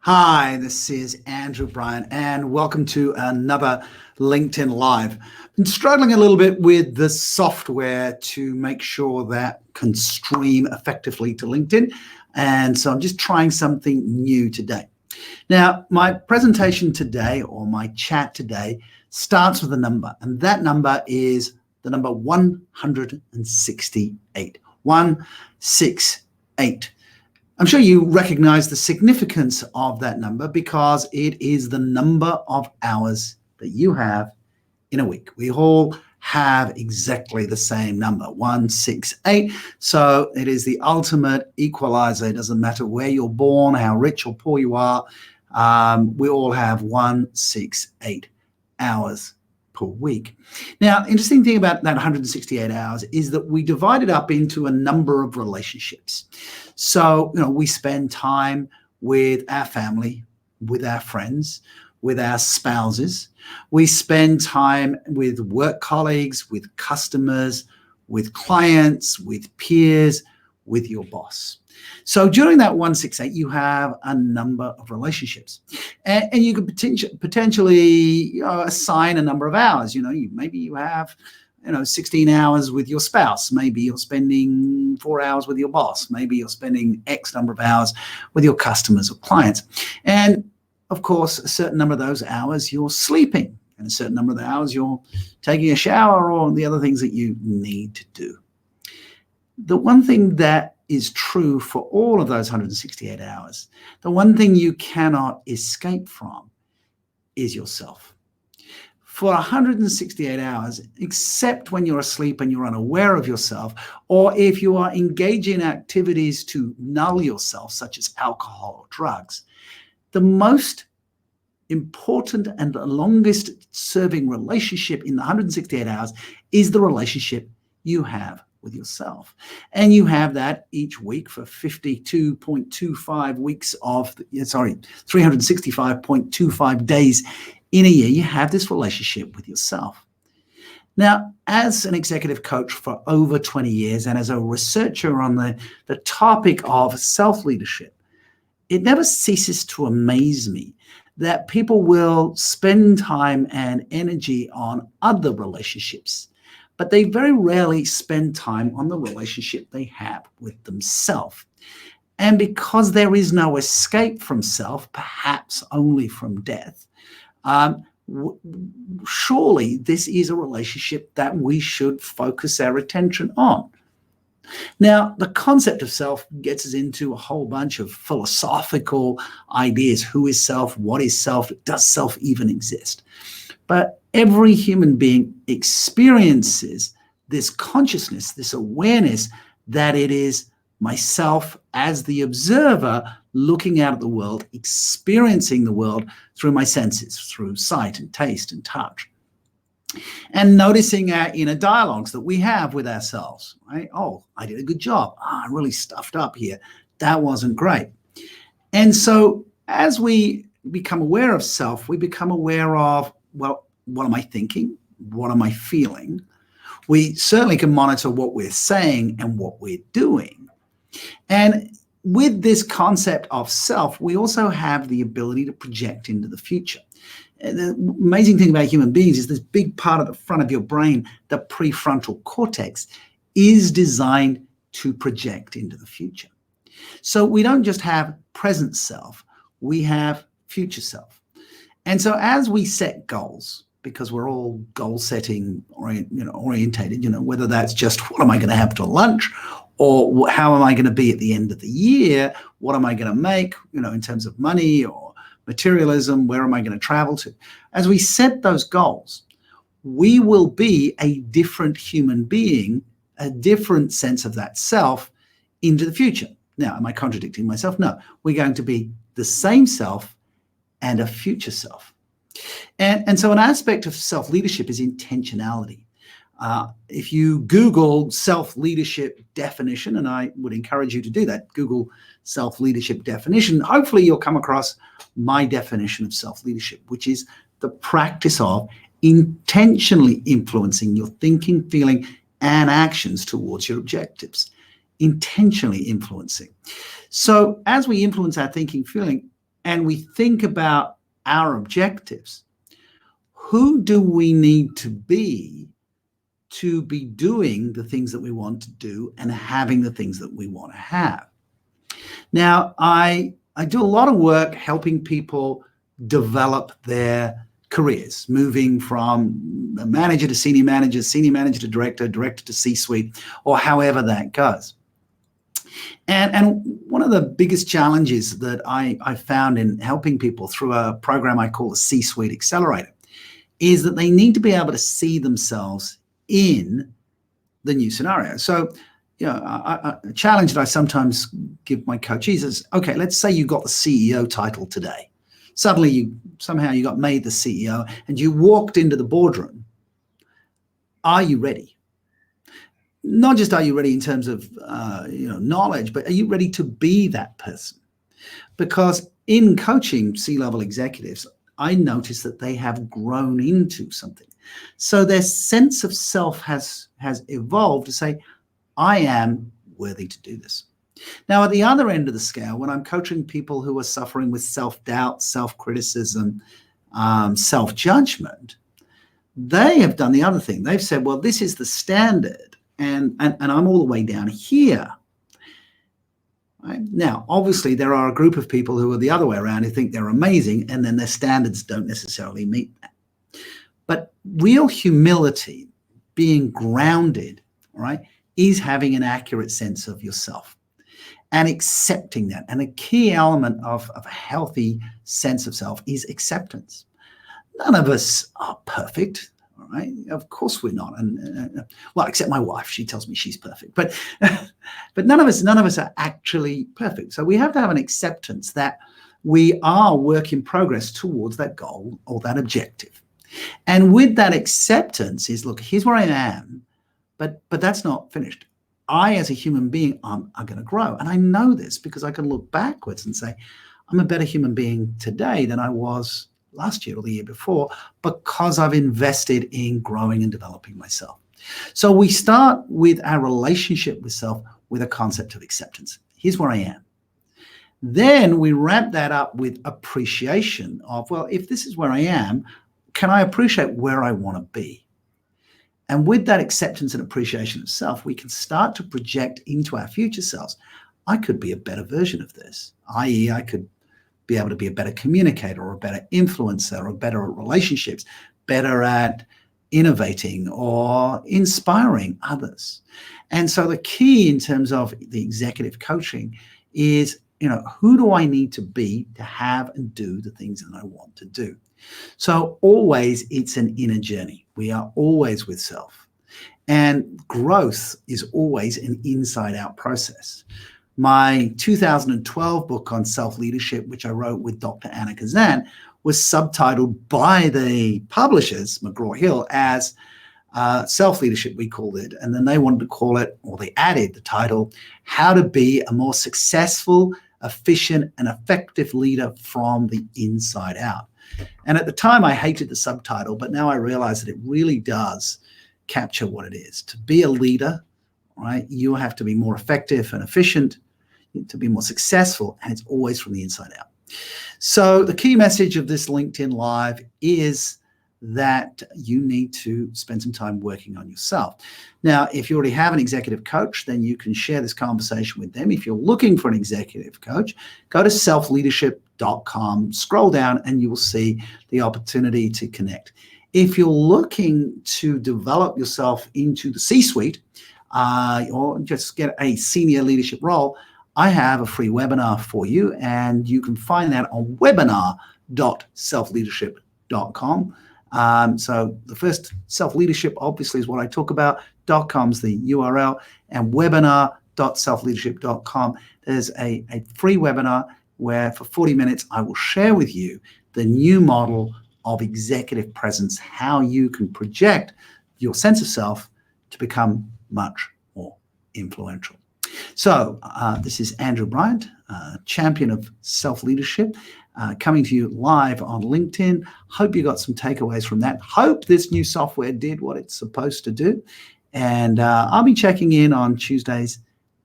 Hi, this is Andrew Bryant, and welcome to another LinkedIn Live. Been struggling a little bit with the software to make sure that can stream effectively to LinkedIn, and so I'm just trying something new today. Now, my presentation today, or my chat today, starts with a number, and that number is the number 168. 168. I'm sure you recognize the significance of that number because it is the number of hours that you have in a week. We all have exactly the same number, 168. So it is the ultimate equalizer. It doesn't matter where you're born, how rich or poor you are. We all have 168 hours per week. Now, interesting thing about that 168 hours is that we divide it up into a number of relationships. So, we spend time with our family, with our friends, with our spouses. We spend time with work colleagues, with customers, with clients, with peers, with your boss. So during that 168, you have a number of relationships, and you could potentially assign a number of hours. Maybe you have 16 hours with your spouse. Maybe you're spending 4 hours with your boss. Maybe you're spending X number of hours with your customers or clients. And of course, a certain number of those hours you're sleeping, and a certain number of the hours you're taking a shower or the other things that you need to do. The one thing that is true for all of those 168 hours, the one thing you cannot escape from is yourself. For 168 hours, except when you're asleep and you're unaware of yourself, or if you are engaging in activities to null yourself, such as alcohol or drugs, the most important and the longest serving relationship in the 168 hours is the relationship you have with yourself. And you have that each week for 52.25 weeks 365.25 days in a year. You have this relationship with yourself. Now, as an executive coach for over 20 years and as a researcher on the topic of self-leadership, it never ceases to amaze me that people will spend time and energy on other relationships, but they very rarely spend time on the relationship they have with themselves. And because there is no escape from self, perhaps only from death, surely this is a relationship that we should focus our attention on. Now, the concept of self gets us into a whole bunch of philosophical ideas. Who is self? What is self? Does self even exist? But every human being experiences this consciousness, this awareness that it is myself as the observer looking out at the world, experiencing the world through my senses, through sight and taste and touch. And noticing our inner dialogues that we have with ourselves, right? Oh, I did a good job. I really stuffed up here. That wasn't great. And so as we become aware of self, we become aware of, well, what am I thinking? What am I feeling? We certainly can monitor what we're saying and what we're doing. And with this concept of self, we also have the ability to project into the future. The amazing thing about human beings is this big part of the front of your brain, the prefrontal cortex, is designed to project into the future. So we don't just have present self, we have future self. And so as we set goals, because we're all goal setting orientated, whether that's just what am I going to have for lunch, or how am I going to be at the end of the year, what am I going to make, in terms of money or materialism, where am I going to travel to? As we set those goals, we will be a different human being, a different sense of that self into the future. Now, am I contradicting myself? No, we're going to be the same self and a future self. And so an aspect of self-leadership is intentionality. If you Google self-leadership definition, and I would encourage you to do that, Google self-leadership definition, hopefully you'll come across my definition of self-leadership, which is the practice of intentionally influencing your thinking, feeling, and actions towards your objectives. Intentionally influencing. So as we influence our thinking, feeling, and we think about our objectives, who do we need to be doing the things that we want to do and having the things that we want to have? Now, I do a lot of work helping people develop their careers, moving from a manager to senior manager to director, director to C-suite, or however that goes. And one of the biggest challenges that I found in helping people through a program I call the C-Suite Accelerator is that they need to be able to see themselves in the new scenario. So, a challenge that I sometimes give my coachees is, okay, let's say you got the CEO title today. Suddenly you got made the CEO and you walked into the boardroom. Are you ready? Not just are you ready in terms of knowledge, but are you ready to be that person? Because in coaching C-level executives, I notice that they have grown into something. So their sense of self has evolved to say, I am worthy to do this. Now, at the other end of the scale, when I'm coaching people who are suffering with self-doubt, self-criticism, self-judgment, they have done the other thing. They've said, well, this is the standard, and I'm all the way down here. Right? Now, obviously, there are a group of people who are the other way around, who think they're amazing, and then their standards don't necessarily meet that. But real humility, being grounded, right, is having an accurate sense of yourself and accepting that. And a key element of a healthy sense of self is acceptance. None of us are perfect, all right? Of course we're not. And well, except my wife, she tells me she's perfect. But but none of us are actually perfect. So we have to have an acceptance that we are work in progress towards that goal or that objective. And with that acceptance is, look, here's where I am, but that's not finished. I, as a human being, I'm going to grow. And I know this because I can look backwards and say, I'm a better human being today than I was last year or the year before, because I've invested in growing and developing myself. So we start with our relationship with self with a concept of acceptance. Here's where I am. Then we wrap that up with appreciation of, well, if this is where I am, can I appreciate where I want to be? And with that acceptance and appreciation of self, we can start to project into our future selves. I could be a better version of this, i.e., I could be able to be a better communicator or a better influencer or better at relationships, better at innovating or inspiring others. And so the key in terms of the executive coaching is, who do I need to be to have and do the things that I want to do? So always it's an inner journey. We are always with self. And growth is always an inside-out process. My 2012 book on self-leadership, which I wrote with Dr. Anna Kazan, was subtitled by the publishers, McGraw-Hill, as self-leadership, we called it. And then they wanted to call it, or they added the title, How to Be a More Successful, Efficient, and Effective Leader from the Inside Out. And at the time, I hated the subtitle, but now I realize that it really does capture what it is. To be a leader, right, you have to be more effective and efficient, to be more successful, and it's always from the inside out. So the key message of this LinkedIn Live is that you need to spend some time working on yourself. Now, if you already have an executive coach, then you can share this conversation with them. If you're looking for an executive coach, go to selfleadership.com, scroll down, and you will see the opportunity to connect. If you're looking to develop yourself into the C-suite or just get a senior leadership role, I have a free webinar for you, and you can find that on webinar.selfleadership.com. So the first self-leadership obviously is what I talk about. .com's the URL, and webinar.selfleadership.com. There's a free webinar where for 40 minutes I will share with you the new model of executive presence, how you can project your sense of self to become much more influential. So this is Andrew Bryant, champion of self-leadership, coming to you live on LinkedIn. Hope you got some takeaways from that. Hope this new software did what it's supposed to do. And I'll be checking in on Tuesdays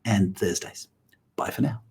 and Thursdays. Bye for now.